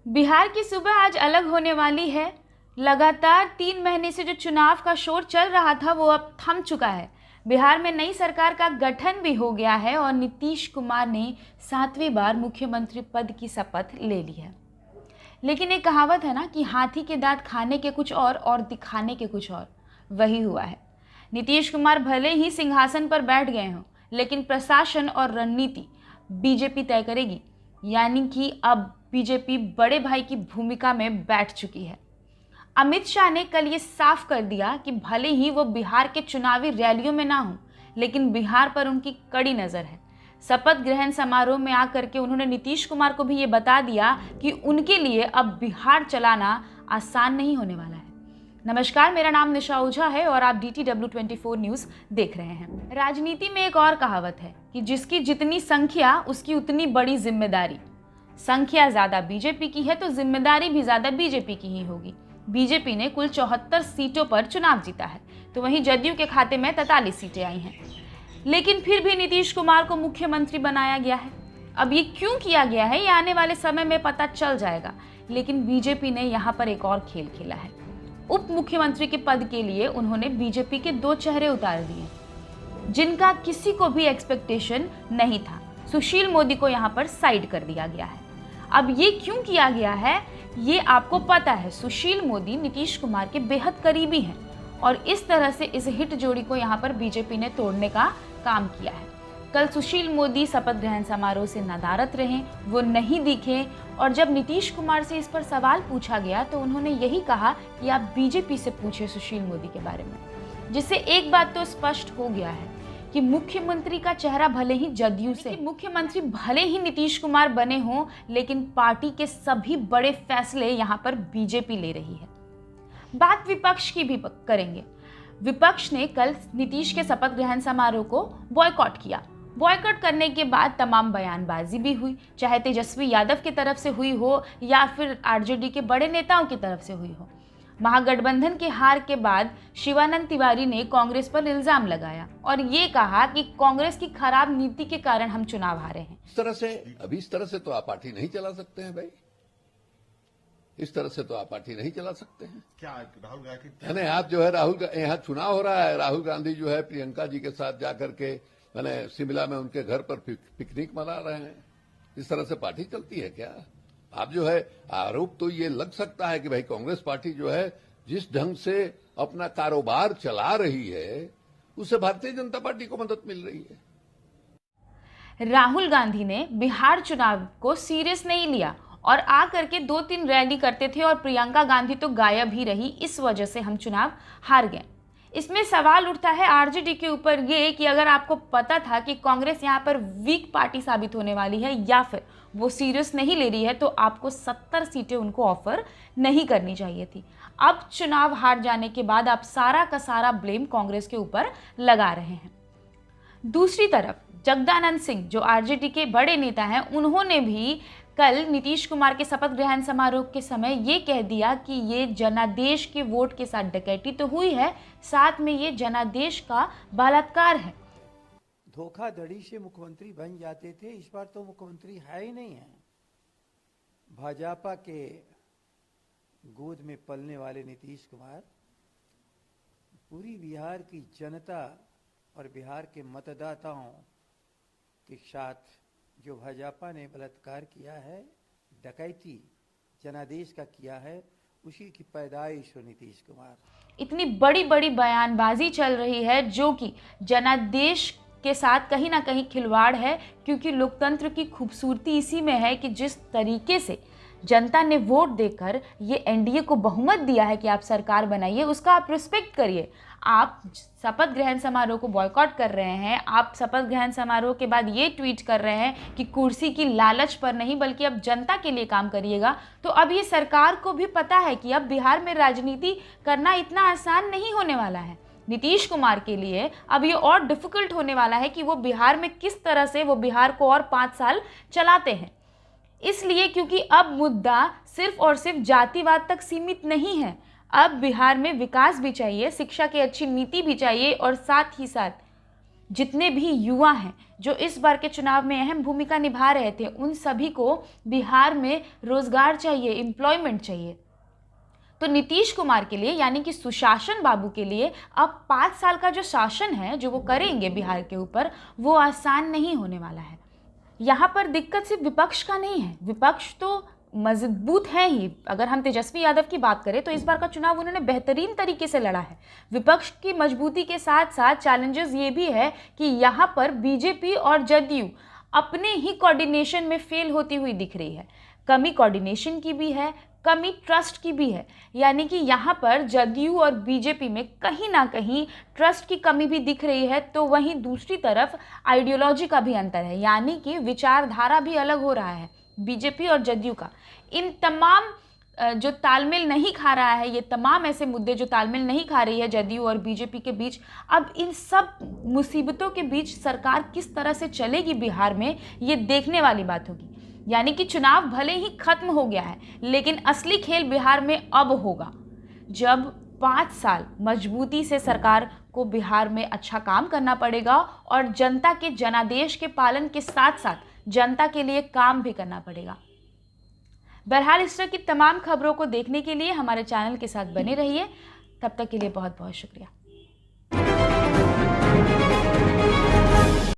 बिहार की सुबह आज अलग होने वाली है। लगातार 3 महीने से जो चुनाव का शोर चल रहा था वो अब थम चुका है। बिहार में नई सरकार का गठन भी हो गया है और नीतीश कुमार ने 7वीं बार मुख्यमंत्री पद की शपथ ले ली है। लेकिन एक कहावत है ना कि हाथी के दांत खाने के कुछ और दिखाने के कुछ और, वही हुआ है। नीतीश कुमार भले ही सिंहासन पर बैठ गए हों, लेकिन प्रशासन और रणनीति बीजेपी तय करेगी। यानी कि अब बीजेपी बड़े भाई की भूमिका में बैठ चुकी है। अमित शाह ने कल ये साफ कर दिया कि भले ही वो बिहार के चुनावी रैलियों में ना हो, लेकिन बिहार पर उनकी कड़ी नज़र है। शपथ ग्रहण समारोह में आकर के उन्होंने नीतीश कुमार को भी ये बता दिया कि उनके लिए अब बिहार चलाना आसान नहीं होने वाला है। नमस्कार, मेरा नाम निशा ओझा है और आप DTW 24 न्यूज़ देख रहे हैं। राजनीति में एक और कहावत है कि जिसकी जितनी संख्या उसकी उतनी बड़ी जिम्मेदारी। संख्या ज़्यादा बीजेपी की है तो जिम्मेदारी भी ज़्यादा बीजेपी की ही होगी। बीजेपी ने कुल 74 सीटों पर चुनाव जीता है, तो वहीं जदयू के खाते में 43 सीटें आई हैं। लेकिन फिर भी नीतीश कुमार को मुख्यमंत्री बनाया गया है। अब ये क्यों किया गया है, ये आने वाले समय में पता चल जाएगा। लेकिन बीजेपी ने यहाँ पर एक और खेल खेला है। उप मुख्यमंत्री के पद के लिए उन्होंने बीजेपी के 2 चेहरे उतार दिए, जिनका किसी को भी एक्सपेक्टेशन नहीं था। सुशील मोदी को यहाँ पर साइड कर दिया गया है। अब ये क्यों किया गया है, ये आपको पता है। सुशील मोदी नीतीश कुमार के बेहद करीबी हैं और इस तरह से इस हिट जोड़ी को यहाँ पर बीजेपी ने तोड़ने का काम किया है। कल सुशील मोदी शपथ ग्रहण समारोह से नदारद रहे, वो नहीं दिखे और जब नीतीश कुमार से इस पर सवाल पूछा गया तो उन्होंने यही कहा कि आप बीजेपी से पूछे सुशील मोदी के बारे में। जिससे एक बात तो स्पष्ट हो गया है कि मुख्यमंत्री का चेहरा भले ही जदयू से, मुख्यमंत्री भले ही नीतीश कुमार बने हों, लेकिन पार्टी के सभी बड़े फैसले यहाँ पर बीजेपी ले रही है। बात विपक्ष की भी करेंगे। विपक्ष ने कल नीतीश के शपथ ग्रहण समारोह को बॉयकॉट किया। बॉयकॉट करने के बाद तमाम बयानबाजी भी हुई, चाहे तेजस्वी यादव की तरफ से हुई हो या फिर आरजेडी के बड़े नेताओं की तरफ से हुई हो। महागठबंधन के हार के बाद शिवानंद तिवारी ने कांग्रेस पर इल्जाम लगाया और ये कहा कि कांग्रेस की खराब नीति के कारण हम चुनाव हारे हैं। इस तरह से तो आप पार्टी नहीं चला सकते हैं भाई। इस तरह से तो आप पार्टी नहीं चला सकते हैं। क्या राहुल गांधी नहीं, आप जो है यहाँ चुनाव हो रहा है, राहुल गांधी जो है प्रियंका जी के साथ जाकर के शिमला में उनके घर पर पिकनिक मना रहे हैं। इस तरह से पार्टी चलती है क्या? आप जो है आरोप तो ये लग सकता है कि भाई कांग्रेस पार्टी जो है जिस ढंग से अपना कारोबार चला रही है उससे भारतीय जनता पार्टी को मदद मिल रही है। राहुल गांधी ने बिहार चुनाव को सीरियस नहीं लिया और आकर के 2-3 रैली करते थे और प्रियंका गांधी तो गायब ही रही। इस वजह से हम चुनाव हार गए। इसमें सवाल उठता है आरजेडी के ऊपर ये कि अगर आपको पता था कि कांग्रेस यहाँ पर वीक पार्टी साबित होने वाली है या फिर वो सीरियस नहीं ले रही है, तो आपको 70 सीटें उनको ऑफर नहीं करनी चाहिए थी। अब चुनाव हार जाने के बाद आप सारा का सारा ब्लेम कांग्रेस के ऊपर लगा रहे हैं। दूसरी तरफ जगदानंद सिंह जो आरजेडी के बड़े नेता हैं, उन्होंने भी कल नीतीश कुमार के शपथ ग्रहण समारोह के समय ये कह दिया कि ये जनादेश के वोट के साथ डकैती तो हुई है, साथ में ये जनादेश का बलात्कार है। धोखाधड़ी से मुख्यमंत्री बन जाते थे, इस बार तो मुख्यमंत्री है ही नहीं है। भाजपा के गोद में पलने वाले नीतीश कुमार पूरी बिहार की जनता और बिहार के मतदाताओं के साथ जो भाजपा ने बलात्कार किया है, डकैती जनादेश का किया है, उसी की पैदाइश हो नीतीश कुमार। इतनी बड़ी बड़ी बयानबाजी चल रही है जो कि जनादेश के साथ कहीं ना कहीं खिलवाड़ है, क्योंकि लोकतंत्र की खूबसूरती इसी में है कि जिस तरीके से जनता ने वोट देकर ये एनडीए को बहुमत दिया है कि आप सरकार बनाइए, उसका आप रिस्पेक्ट करिए। आप शपथ ग्रहण समारोह को बॉयकॉट कर रहे हैं। आप शपथ ग्रहण समारोह के बाद ये ट्वीट कर रहे हैं कि कुर्सी की लालच पर नहीं बल्कि अब जनता के लिए काम करिएगा। तो अब ये सरकार को भी पता है कि अब बिहार में राजनीति करना इतना आसान नहीं होने वाला है। नीतीश कुमार के लिए अब ये और डिफिकल्ट होने वाला है कि वो बिहार में किस तरह से वो बिहार को और 5 साल चलाते हैं। इसलिए क्योंकि अब मुद्दा सिर्फ और सिर्फ जातिवाद तक सीमित नहीं है। अब बिहार में विकास भी चाहिए, शिक्षा की अच्छी नीति भी चाहिए और साथ ही साथ जितने भी युवा हैं जो इस बार के चुनाव में अहम भूमिका निभा रहे थे, उन सभी को बिहार में रोजगार चाहिए, एम्प्लॉयमेंट चाहिए। तो नीतीश कुमार के लिए यानी कि सुशासन बाबू के लिए अब 5 साल का जो शासन है जो वो करेंगे बिहार के ऊपर, वो आसान नहीं होने वाला है। यहाँ पर दिक्कत सिर्फ विपक्ष का नहीं है, विपक्ष तो मजबूत है ही। अगर हम तेजस्वी यादव की बात करें तो इस बार का चुनाव उन्होंने बेहतरीन तरीके से लड़ा है। विपक्ष की मजबूती के साथ साथ चैलेंजेस ये भी है कि यहाँ पर बीजेपी और जदयू अपने ही कोऑर्डिनेशन में फेल होती हुई दिख रही है। कमी कोऑर्डिनेशन की भी है, कमी ट्रस्ट की भी है। यानी कि यहाँ पर जदयू और बीजेपी में कहीं ना कहीं ट्रस्ट की कमी भी दिख रही है। तो वहीं दूसरी तरफ आइडियोलॉजी का भी अंतर है, यानी कि विचारधारा भी अलग हो रहा है बीजेपी और जदयू का। इन तमाम जो तालमेल नहीं खा रहा है, ये तमाम ऐसे मुद्दे जो तालमेल नहीं खा रही है जदयू और बीजेपी के बीच, अब इन सब मुसीबतों के बीच सरकार किस तरह से चलेगी बिहार में, ये देखने वाली बात होगी। यानी कि चुनाव भले ही खत्म हो गया है, लेकिन असली खेल बिहार में अब होगा, जब 5 साल मजबूती से सरकार को बिहार में अच्छा काम करना पड़ेगा और जनता के जनादेश के पालन के साथ साथ जनता के लिए काम भी करना पड़ेगा। बहरहाल इस तरह की तमाम खबरों को देखने के लिए हमारे चैनल के साथ बने रहिए। तब तक के लिए बहुत बहुत शुक्रिया।